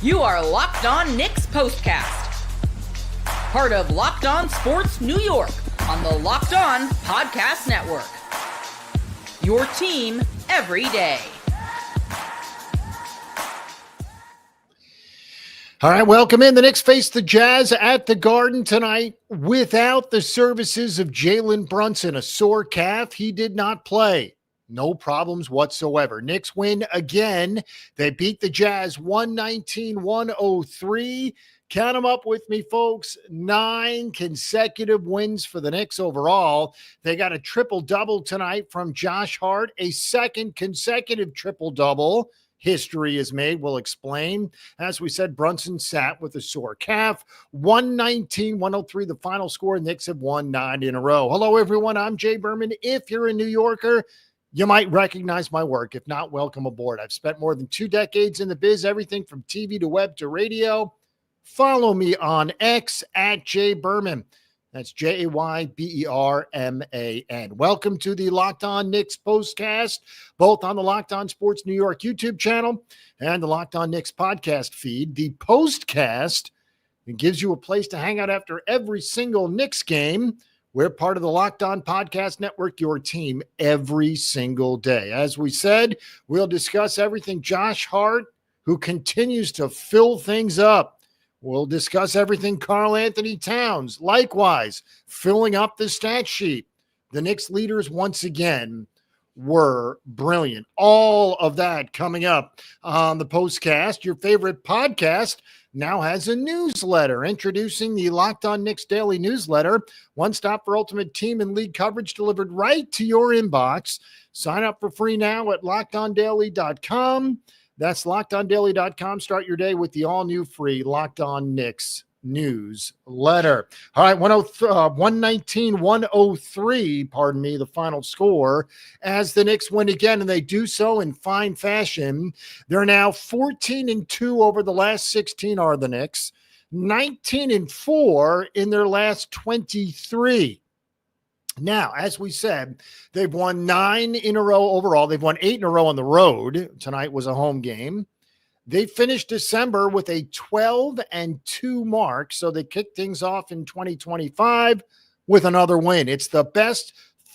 You are Locked On Knicks POSTCAST, part of Locked On Sports New York on the Locked On Podcast Network. Your team every day. All right, welcome in. The Knicks face the Jazz at the Garden tonight without the services of Jalen Brunson, a sore calf. He did not play. No problems whatsoever. Knicks win again. They beat the Jazz 119-103. Count them up with me, folks. 9 consecutive wins for the Knicks overall. They got a triple-double tonight from Josh Hart, a second consecutive triple-double. History is made. We'll explain. As we said, Brunson sat with a sore calf. 119-103, the final score. Knicks have won 9 in a row. Hello, everyone. I'm Jay Berman. If you're a New Yorker, you might recognize my work. If not, welcome aboard. I've spent more than 2 decades in the biz, everything from TV to web to radio. Follow me on X at Jay Berman. That's Jayberman. Welcome to the Locked On Knicks POSTCAST, both on the Locked On Sports New York YouTube channel and the Locked On Knicks podcast feed. The POSTCAST, it gives you a place to hang out after every single Knicks game. We're part of the Locked On Podcast Network, your team every single day. As we said, we'll discuss everything Josh Hart, who continues to fill things up. We'll discuss everything Karl Anthony Towns, likewise, filling up the stat sheet. The Knicks leaders, once again, were brilliant. All of that coming up on the POSTCAST. Your favorite podcast now has a newsletter. Introducing the Locked On Knicks Daily Newsletter. One stop for ultimate team and league coverage delivered right to your inbox. Sign up for free now at LockedOnDaily.com. That's LockedOnDaily.com. Start your day with the all-new free Locked On Knicks newsletter. All right, 119-103, pardon me, the final score as the Knicks win again, and they do so in fine fashion. They're now 14-2 over the last 16 are the Knicks, 19-4 in their last 23. Now, as we said, they've won 9 in a row overall. They've won 8 in a row on the road. Tonight was a home game. They finished December with a 12-2 mark, so they kicked things off in 2025 with another win. It's the best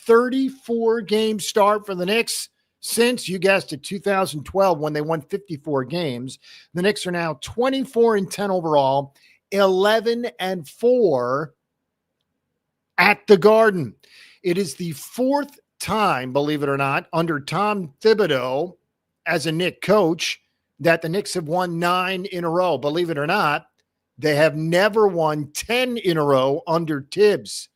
34-game start for the Knicks since, you guessed it, 2012 when they won 54 games. The Knicks are now 24-10 overall, 11-4 at the Garden. It is the 4th time, believe it or not, under Tom Thibodeau as a Knicks coach that the Knicks have won 9 in a row. Believe it or not, they have never won 10 in a row under Tibbs.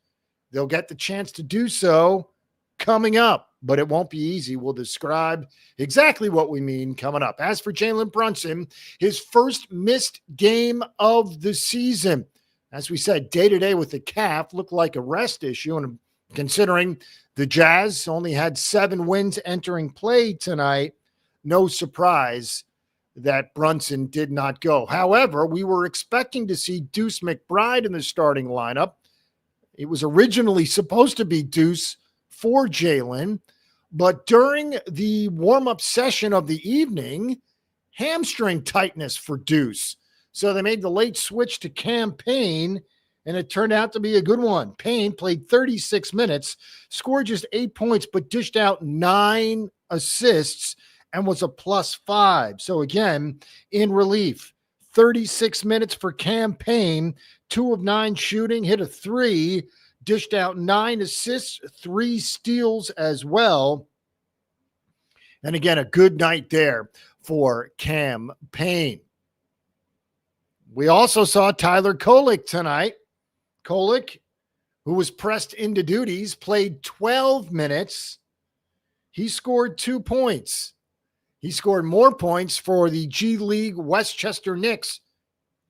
They'll get the chance to do so coming up, but it won't be easy. We'll describe exactly what we mean coming up. As for Jalen Brunson, his first missed game of the season. As we said, day-to-day with the calf looked like a rest issue, and considering the Jazz only had 7 wins entering play tonight, no surprise that Brunson did not go. However, we were expecting to see Deuce McBride in the starting lineup. It was originally supposed to be Deuce for Jalen, but during the warm-up session of the evening, hamstring tightness for Deuce. So they made the late switch to Cam Payne, and it turned out to be a good one. Payne played 36 minutes, scored just 8 points, but dished out 9 assists and was a +5. So again, in relief, 36 minutes for Cam Payne, 2 of 9 shooting, hit a 3, dished out 9 assists, 3 steals as well. And again, a good night there for Cam Payne. We also saw Tyler Kolek tonight. Kolek, who was pressed into duties, played 12 minutes. He scored 2 points. He scored more points for the G League Westchester Knicks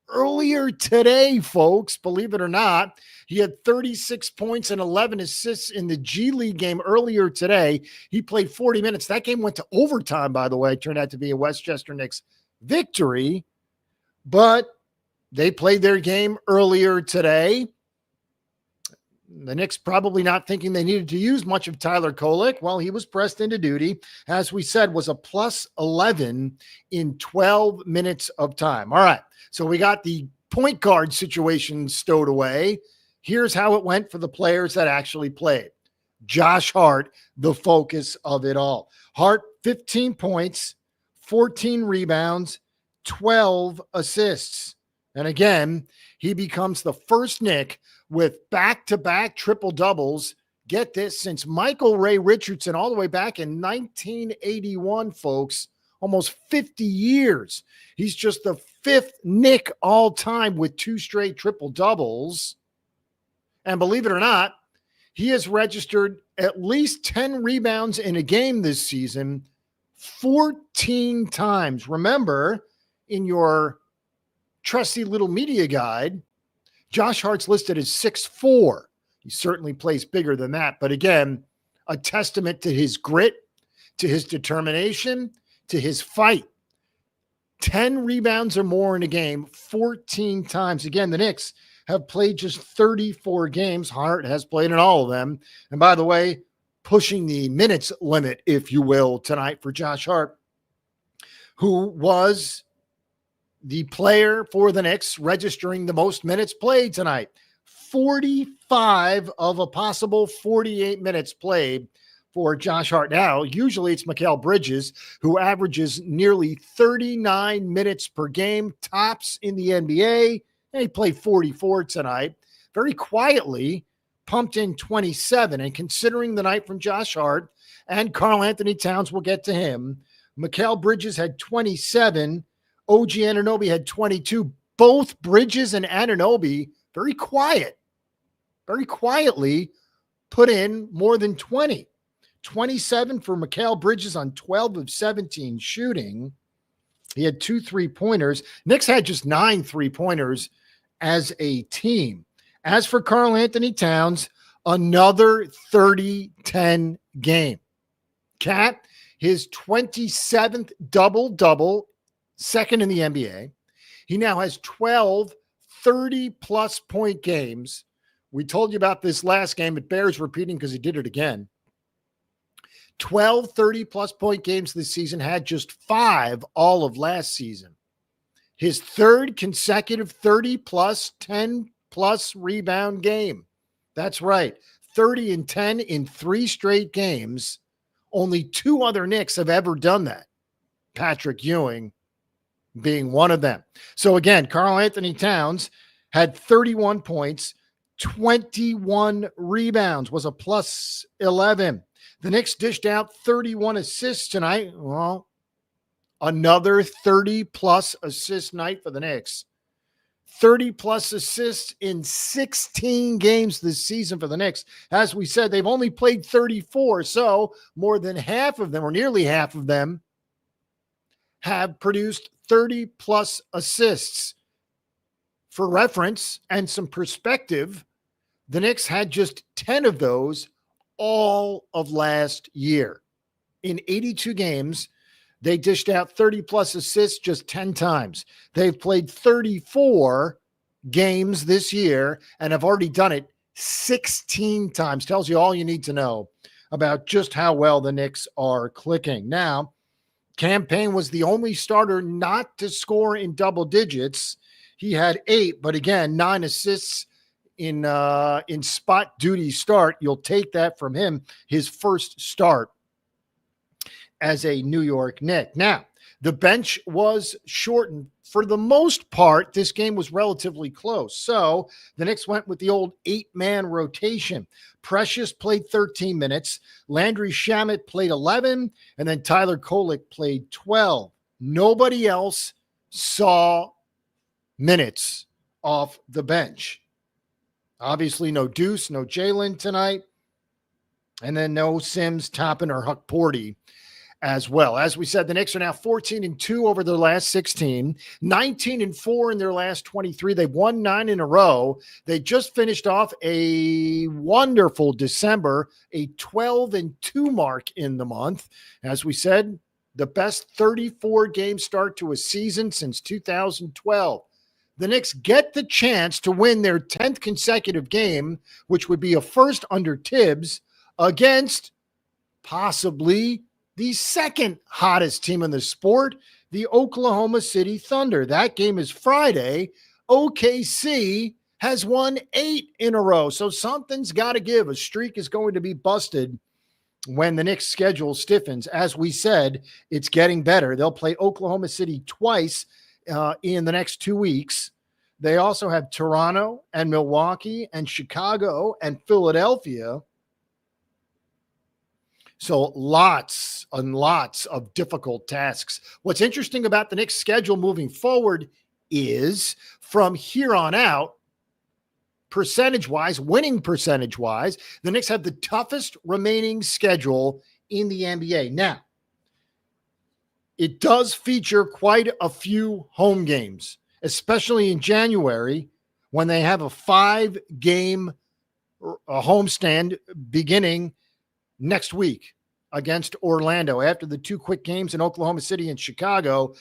earlier today, folks. Believe it or not, he had 36 points and 11 assists in the G League game earlier today. He played 40 minutes. That game went to overtime, by the way. It turned out to be a Westchester Knicks victory, but they played their game earlier today. The Knicks probably not thinking they needed to use much of Tyler Kolek. Well, he was pressed into duty. As we said, was a plus 11 in 12 minutes of time. All right, so we got the point guard situation stowed away. Here's how it went for the players that actually played. Josh Hart, the focus of it all. Hart, 15 points, 14 rebounds, 12 assists. And again, he becomes the first Knick with back-to-back triple-doubles, get this, since Michael Ray Richardson all the way back in 1981, folks, almost 50 years. He's just the fifth Knick all-time with 2 straight triple-doubles. And believe it or not, he has registered at least 10 rebounds in a game this season 14 times. Remember, in your trusty little media guide, Josh Hart's listed as 6'4". He certainly plays bigger than that. But again, a testament to his grit, to his determination, to his fight. 10 rebounds or more in a game 14 times. Again, the Knicks have played just 34 games. Hart has played in all of them. And by the way, pushing the minutes limit, if you will, tonight for Josh Hart, who was the player for the Knicks registering the most minutes played tonight. 45 of a possible 48 minutes played for Josh Hart. Now, usually it's Mikal Bridges, who averages nearly 39 minutes per game, tops in the NBA, and he played 44 tonight. Very quietly pumped in 27, and considering the night from Josh Hart and Karl Anthony Towns, we'll get to him, Mikal Bridges had 27, OG Anunoby had 22. Both Bridges and Anunoby very quietly put in more than 20. 27 for Mikal Bridges on 12 of 17 shooting. He had 2 3-pointers. Knicks had just 9 3-pointers as a team. As for Karl Anthony Towns, another 30-10 game. Cat, his 27th double-double, second in the NBA. He now has 12 30-plus point games. We told you about this last game. It bears repeating because he did it again. 12 30-plus point games this season, had just 5 all of last season. His third consecutive 30-plus, 10-plus rebound game. That's right, 30 and 10 in 3 straight games. Only 2 other Knicks have ever done that. Patrick Ewing being one of them. So again, Karl Anthony Towns had 31 points, 21 rebounds, was a plus 11. The Knicks dished out 31 assists tonight. Well, another 30-plus assist night for the Knicks. 30-plus assists in 16 games this season for the Knicks. As we said, they've only played 34, so more than half of them, or nearly half of them, have produced 30-plus assists. For reference and some perspective, the Knicks had just 10 of those all of last year. In 82 games, they dished out 30-plus assists just 10 times. They've played 34 games this year and have already done it 16 times. Tells you all you need to know about just how well the Knicks are clicking. Now, Cam Payne was the only starter not to score in double digits. He had 8, but again, 9 assists in spot duty start. You'll take that from him, his first start as a New York Knick. Now, the bench was shortened. For the most part, this game was relatively close. So the Knicks went with the old 8-man rotation. Precious played 13 minutes. Landry Shamet played 11. And then Tyler Kolek played 12. Nobody else saw minutes off the bench. Obviously, no Deuce, no Jalen tonight. And then no Sims, Toppin, or Huck Porty as well. As we said, the Knicks are now 14-2 over their last 16, 19-4 in their last 23. They've won 9 in a row. They just finished off a wonderful December, a 12-2 mark in the month. As we said, the best 34-game start to a season since 2012. the Knicks get the chance to win their 10th consecutive game, which would be a first under Tibbs, against possibly the second hottest team in the sport, the Oklahoma City Thunder. That game is Friday. OKC has won 8 in a row, so something's got to give. A streak is going to be busted when the Knicks' schedule stiffens. As we said, it's getting better. They'll play Oklahoma City twice in the next 2 weeks. They also have Toronto and Milwaukee and Chicago and Philadelphia. So lots and lots of difficult tasks. What's interesting about the Knicks' schedule moving forward is from here on out, percentage-wise, winning percentage-wise, the Knicks have the toughest remaining schedule in the NBA. Now, it does feature quite a few home games, especially in January when they have a 5-game homestand beginning next week against Orlando. After the 2 quick games in Oklahoma City and Chicago,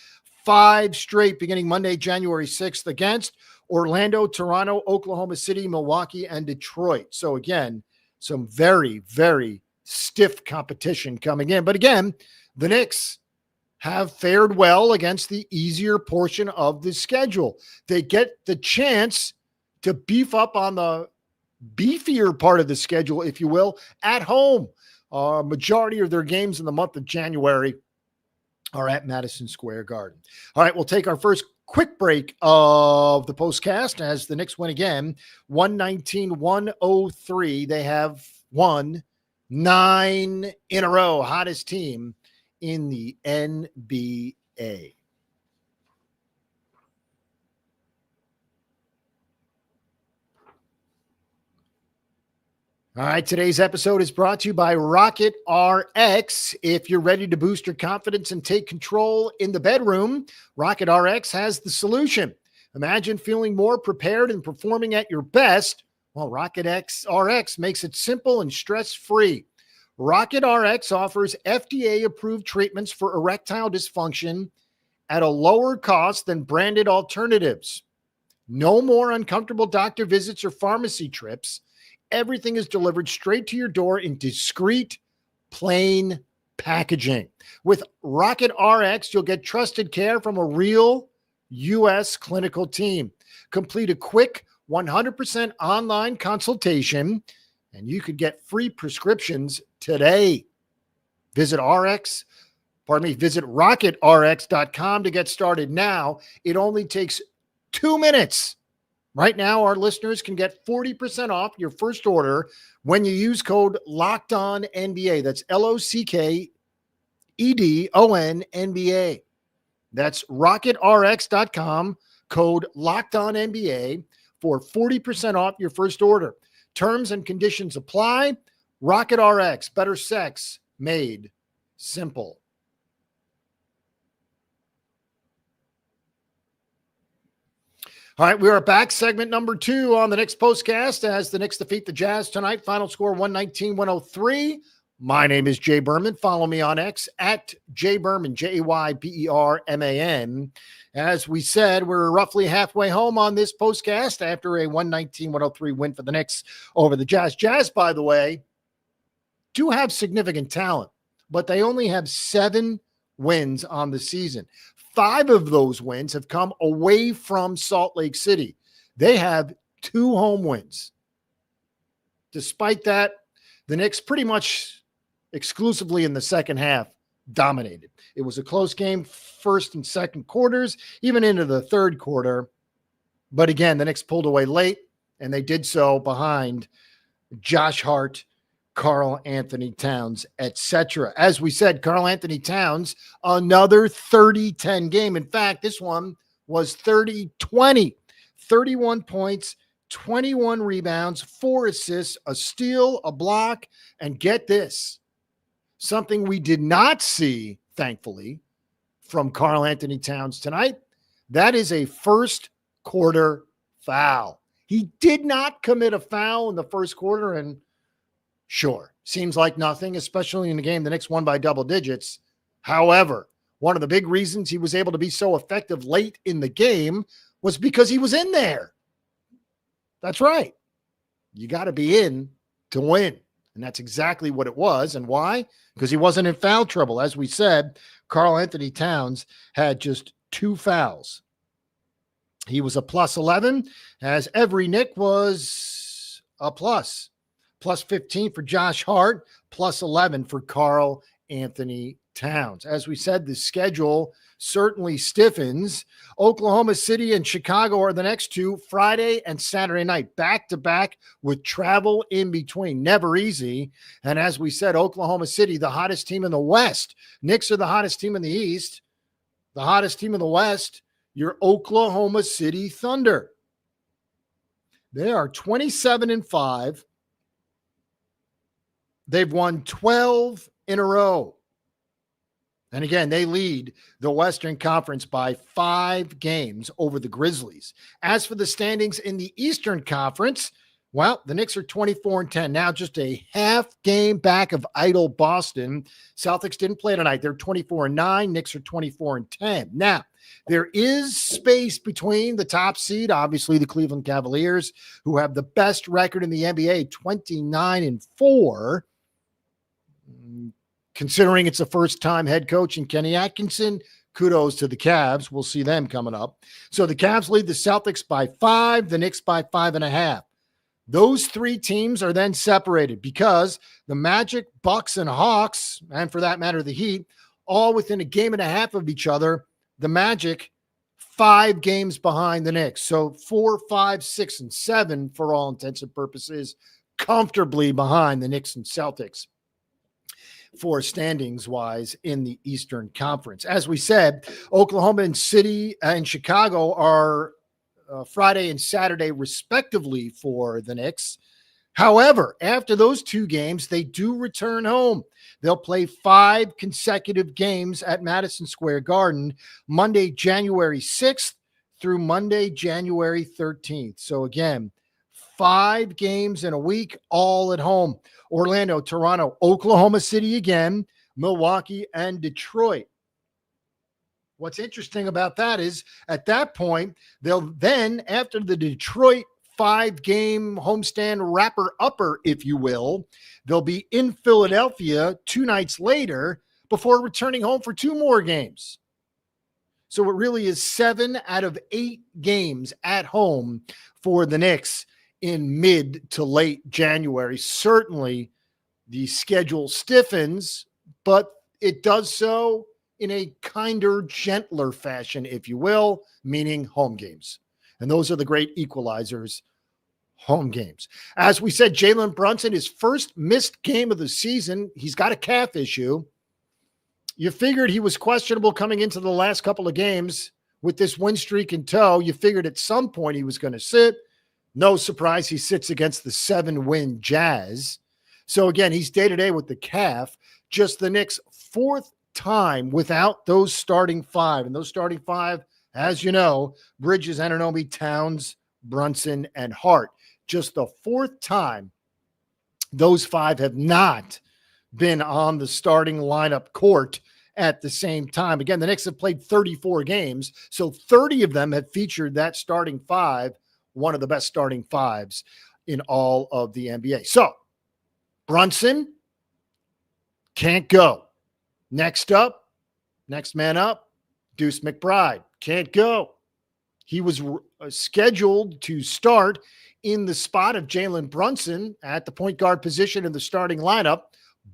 5 straight beginning Monday, January 6th against Orlando, Toronto, Oklahoma City, Milwaukee, and Detroit. So again, some very, very stiff competition coming in. But again, the Knicks have fared well against the easier portion of the schedule. They get the chance to beef up on the beefier part of the schedule, if you will, at home. Majority of their games in the month of January are at Madison Square Garden. All right, we'll take our first quick break of the postcast as the Knicks win again, 119-103. They have won 9 in a row, hottest team in the NBA. All right, today's episode is brought to you by Rocket RX. If you're ready to boost your confidence and take control in the bedroom, Rocket RX has the solution. Imagine feeling more prepared and performing at your best. Well, Rocket RX makes it simple and stress-free. Rocket RX offers FDA-approved treatments for erectile dysfunction at a lower cost than branded alternatives. No more uncomfortable doctor visits or pharmacy trips. Everything is delivered straight to your door in discreet, plain packaging. With Rocket RX, you'll get trusted care from a real U.S. clinical team. Complete a quick 100% online consultation, and you could get free prescriptions today. Visit rocketrx.com to get started now. It only takes 2 minutes. Right now, our listeners can get 40% off your first order when you use code LOCKEDONNBA. That's LOCKEDONNBA. That's rocketrx.com, code LOCKEDONNBA for 40% off your first order. Terms and conditions apply. Rocket RX, better sex made simple. All right, we are back. Segment number 2 on the Knicks postcast as the Knicks defeat the Jazz tonight. Final score 119-103. My name is Jay Berman. Follow me on X at Jay Berman, Jayberman. As we said, we're roughly halfway home on this postcast after a 119-103 win for the Knicks over the Jazz. Jazz, by the way, do have significant talent, but they only have 7 wins on the season. 5 of those wins have come away from Salt Lake City. They have 2 home wins. Despite that, the Knicks pretty much exclusively in the second half dominated. It was a close game, first and second quarters, even into the third quarter. But again, the Knicks pulled away late, and they did so behind Josh Hart, Karl Anthony Towns, etc. As we said, Karl Anthony Towns, another 30-10 game. In fact, this one was 30-20, 31 points, 21 rebounds, 4 assists, a steal, a block, and get this, something we did not see, thankfully, from Karl Anthony Towns tonight. That is a first quarter foul. He did not commit a foul in the first quarter, and sure, seems like nothing, especially in the game the Knicks won by double digits. However, one of the big reasons he was able to be so effective late in the game was because he was in there. That's right. You got to be in to win. And that's exactly what it was. And why? Because he wasn't in foul trouble. As we said, Karl Anthony Towns had just 2 fouls. He was a plus 11, as every Knick was a plus. Plus 15 for Josh Hart, plus 11 for Karl Anthony Towns. As we said, the schedule certainly stiffens. Oklahoma City and Chicago are the next 2, Friday and Saturday night, back-to-back with travel in between. Never easy. And as we said, Oklahoma City, the hottest team in the West. Knicks are the hottest team in the East. The hottest team in the West, your Oklahoma City Thunder. They are 27-5. They've won 12 in a row. And again, they lead the Western Conference by 5 games over the Grizzlies. As for the standings in the Eastern Conference, well, the Knicks are 24-10. Now just a half game back of idle Boston. Celtics didn't play tonight. They're 24-9. Knicks are 24-10. Now, there is space between the top seed, obviously the Cleveland Cavaliers, who have the best record in the NBA, 29-4. Considering it's a first-time head coach in Kenny Atkinson, kudos to the Cavs. We'll see them coming up. So the Cavs lead the Celtics by 5, the Knicks by 5.5. Those 3 teams are then separated because the Magic, Bucks, and Hawks, and for that matter, the Heat, all within a game and a half of each other. The Magic, 5 games behind the Knicks. So 4, 5, 6, and 7, for all intents and purposes, comfortably behind the Knicks and Celtics for standings-wise in the Eastern Conference. As we said, Oklahoma City and Chicago are Friday and Saturday, respectively, for the Knicks. However, after those 2 games, they do return home. They'll play 5 consecutive games at Madison Square Garden, Monday, January 6th through Monday, January 13th. So again, 5 games in a week, all at home. Orlando, Toronto, Oklahoma City again, Milwaukee, and Detroit. What's interesting about that is at that point, they'll then, after the Detroit 5-game homestand wrapper-upper, if you will, they'll be in Philadelphia 2 nights later before returning home for 2 more games. So it really is 7 out of 8 games at home for the Knicks in mid to late January. Certainly the schedule stiffens, but it does so in a kinder, gentler fashion, if you will, meaning home games. And those are the great equalizers, home games. As we said, Jalen Brunson, his first missed game of the season. He's got a calf issue. You figured he was questionable coming into the last couple of games with this win streak in tow. You figured at some point he was going to sit. No surprise, he sits against the 7-win Jazz. So again, he's day-to-day with the calf. Just the Knicks' 4th time without those starting 5. And those starting 5, as you know, Bridges, Anunoby, Towns, Brunson, and Hart. Just the 4th time those 5 have not been on the starting lineup court at the same time. Again, the Knicks have played 34 games, so 30 of them have featured that starting 5, one of the best starting 5s in all of the NBA. So Brunson can't go. Next man up, Deuce McBride. Can't go. He was scheduled to start in the spot of Jalen Brunson at the point guard position in the starting lineup,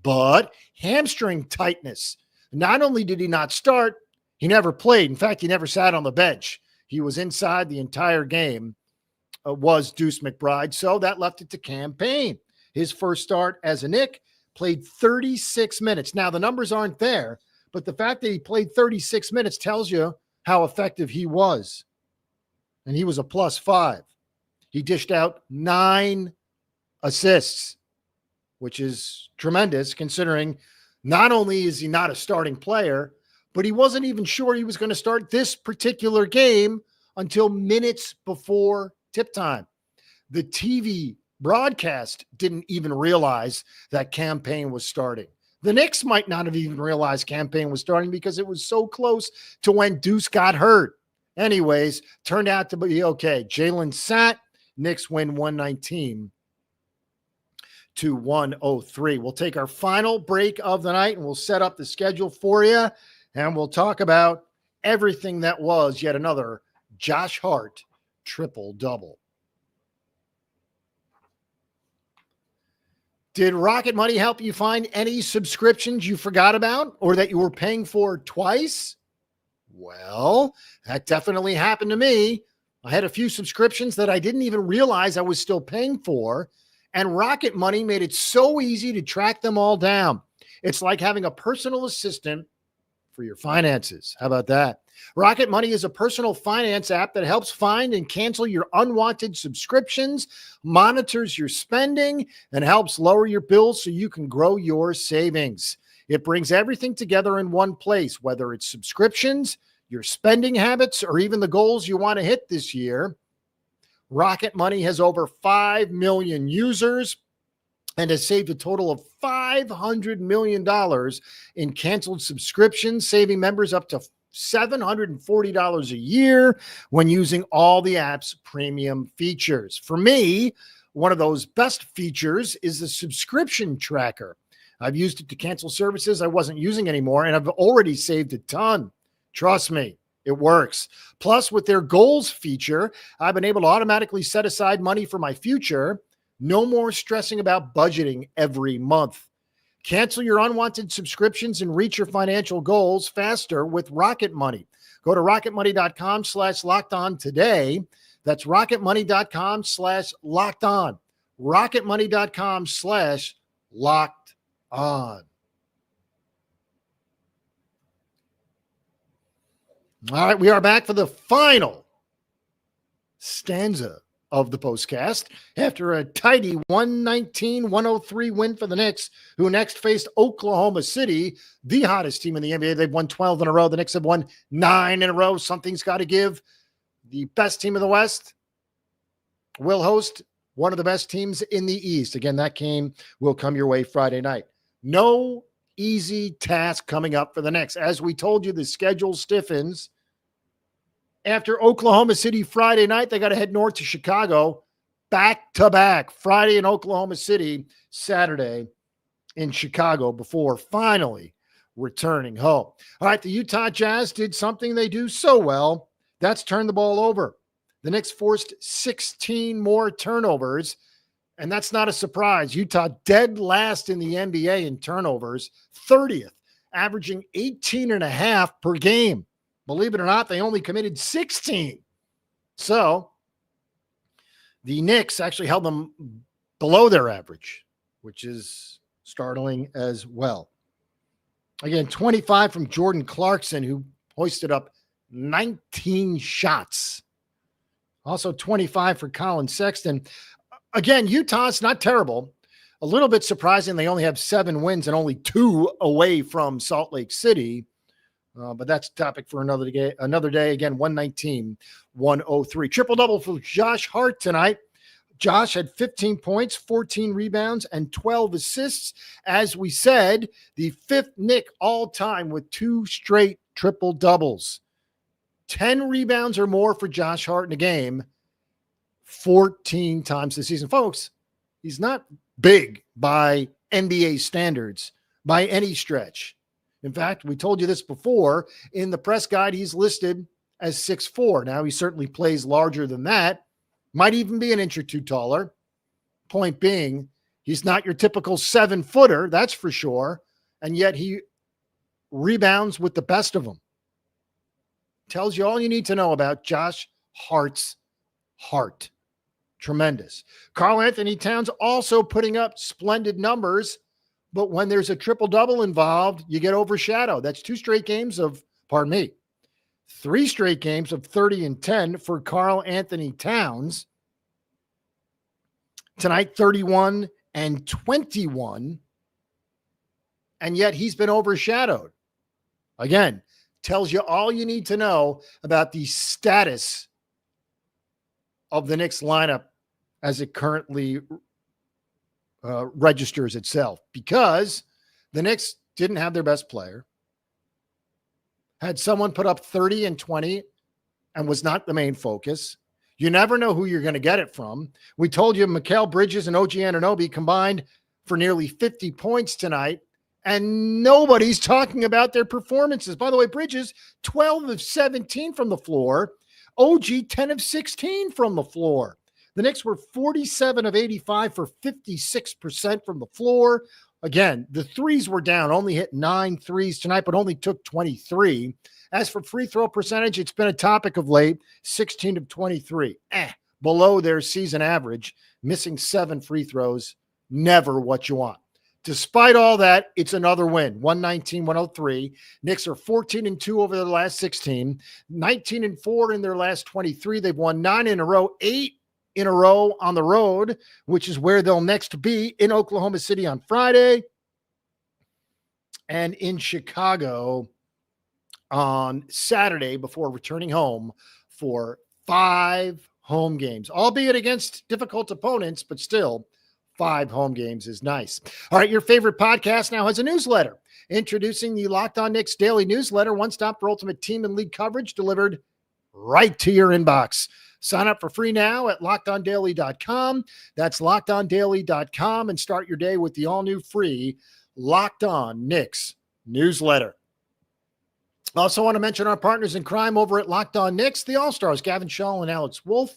but hamstring tightness. Not only did he not start, he never played. In fact, he never sat on the bench. He was inside the entire game, was Deuce McBride. So that left it to Cam Payne. His first start as a Knick, played 36 minutes. Now, the numbers aren't there, but the fact that he played 36 minutes tells you how effective he was. And he was a +5. He dished out 9 assists, which is tremendous considering not only is he not a starting player, but he wasn't even sure he was going to start this particular game until minutes before tip time. The TV broadcast didn't even realize that Cam Payne was starting. The Knicks might not have even realized Cam Payne was starting because it was so close to when Deuce got hurt. Anyways, turned out to be okay. Jalen sat. Knicks win 119 to 103. We'll take our final break of the night and we'll set up the schedule for you. And we'll talk about everything that was yet another Josh Hart triple-double. Did Rocket Money help you find any subscriptions you forgot about or that you were paying for twice? Well, that definitely happened to me. I had a few subscriptions that I didn't even realize I was still paying for, and Rocket Money made it so easy to track them all down. It's like having a personal assistant for your finances. How about that? Rocket Money is a personal finance app that helps find and cancel your unwanted subscriptions, monitors your spending, and helps lower your bills so you can grow your savings. It brings everything together in one place, whether it's subscriptions, your spending habits, or even the goals you want to hit this year. Rocket Money has over 5 million users and has saved a total of $500 million in canceled subscriptions, saving members up to $740 a year when using all the app's premium features. For me, one of those best features is the subscription tracker. I've used it to cancel services I wasn't using anymore, and I've already saved a ton. Trust me, it works. Plus, with their goals feature, I've been able to automatically set aside money for my future. No more stressing about budgeting every month. Cancel your unwanted subscriptions and reach your financial goals faster with Rocket Money. Go to rocketmoney.com/lockedon today. That's rocketmoney.com/lockedon. rocketmoney.com/lockedon. All right, we are back for the final stanza of the postcast after a tidy 119-103 win for the Knicks, who next faced Oklahoma City, the hottest team in the NBA. They've won 12 in a row. The Knicks have won 9 in a row. Something's got to give. The best team in the West will host one of the best teams in the East. Again, that game will come your way Friday night. No easy task coming up for the Knicks. As we told you, the schedule stiffens. After Oklahoma City Friday night, they got to head north to Chicago, back-to-back. Friday in Oklahoma City, Saturday in Chicago before finally returning home. All right, the Utah Jazz did something they do so well. That's turn the ball over. The Knicks forced 16 more turnovers, and that's not a surprise. Utah dead last in the NBA in turnovers, 30th, averaging 18.5 per game. Believe it or not, they only committed 16. So the Knicks actually held them below their average, which is startling as well. Again, 25 from Jordan Clarkson, who hoisted up 19 shots. Also 25 for Colin Sexton. Again, Utah's not terrible. A little bit surprising. They only have 7 wins and only 2 away from Salt Lake City. But that's a topic for another day. Again, 119-103. Triple-double for Josh Hart tonight. Josh had 15 points, 14 rebounds, and 12 assists. As we said, the 5th Knick all-time with 2 straight triple-doubles. 10 rebounds or more for Josh Hart in a game 14 times this season. Folks, he's not big by NBA standards by any stretch. In fact, we told you this before. In the press guide, he's listed as 6'4". Now, he certainly plays larger than that. Might even be an inch or two taller. Point being, he's not your typical 7-footer, that's for sure. And yet he rebounds with the best of them. Tells you all you need to know about Josh Hart's heart. Tremendous. Karl Anthony Towns also putting up splendid numbers. But when there's a triple-double involved, you get overshadowed. That's 3 straight games of 30 and 10 for Karl Anthony Towns. Tonight, 31 and 21. And yet he's been overshadowed. Again, tells you all you need to know about the status of the Knicks lineup as it currently registers itself, because the Knicks didn't have their best player, had someone put up 30 and 20 and was not the main focus. You never know who you're going to get it from. We told you Mikal Bridges and OG Anunoby combined for nearly 50 points tonight, and nobody's talking about their performances. By the way, Bridges, 12 of 17 from the floor. OG, 10 of 16 from the floor. The Knicks were 47 of 85 for 56% from the floor. Again, the threes were down, only hit 9 threes tonight, but only took 23. As for free throw percentage, it's been a topic of late, 16 of 23. Below their season average, missing 7 free throws, never what you want. Despite all that, it's another win, 119-103. Knicks are 14-2 over their last 16, 19-4 in their last 23. They've won 9 in a row, 8 in a row on the road, which is where they'll next be in Oklahoma City on Friday and in Chicago on Saturday before returning home for 5 home games, albeit against difficult opponents, but still 5 home games is nice. All right, your favorite podcast now has a newsletter. Introducing the Locked On Knicks Daily Newsletter, one stop for ultimate team and league coverage delivered right to your inbox. Sign up for free now at LockedOnDaily.com. That's LockedOnDaily.com, and start your day with the all-new free Locked On Knicks newsletter. Also want to mention our partners in crime over at Locked On Knicks, the All-Stars, Gavin Shaw and Alex Wolf.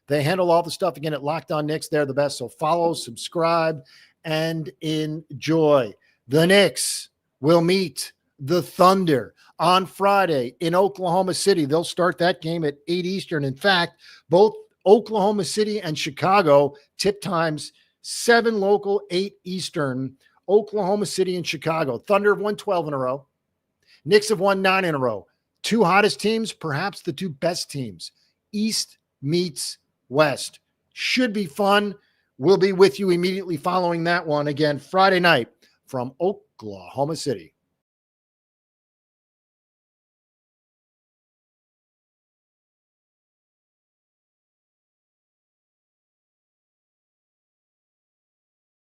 They handle all the stuff again at Locked On Knicks. They're the best. So follow, subscribe, and enjoy. The Knicks will meet the Thunder on Friday in Oklahoma City. They'll start that game at 8 Eastern. In fact, both Oklahoma City and Chicago tip times 7 local, 8 Eastern. Oklahoma City and Chicago. Thunder have won 12 in a row. Knicks have won 9 in a row. 2 hottest teams, perhaps the 2 best teams. East meets West. Should be fun. We'll be with you immediately following that one again Friday night from Oklahoma City.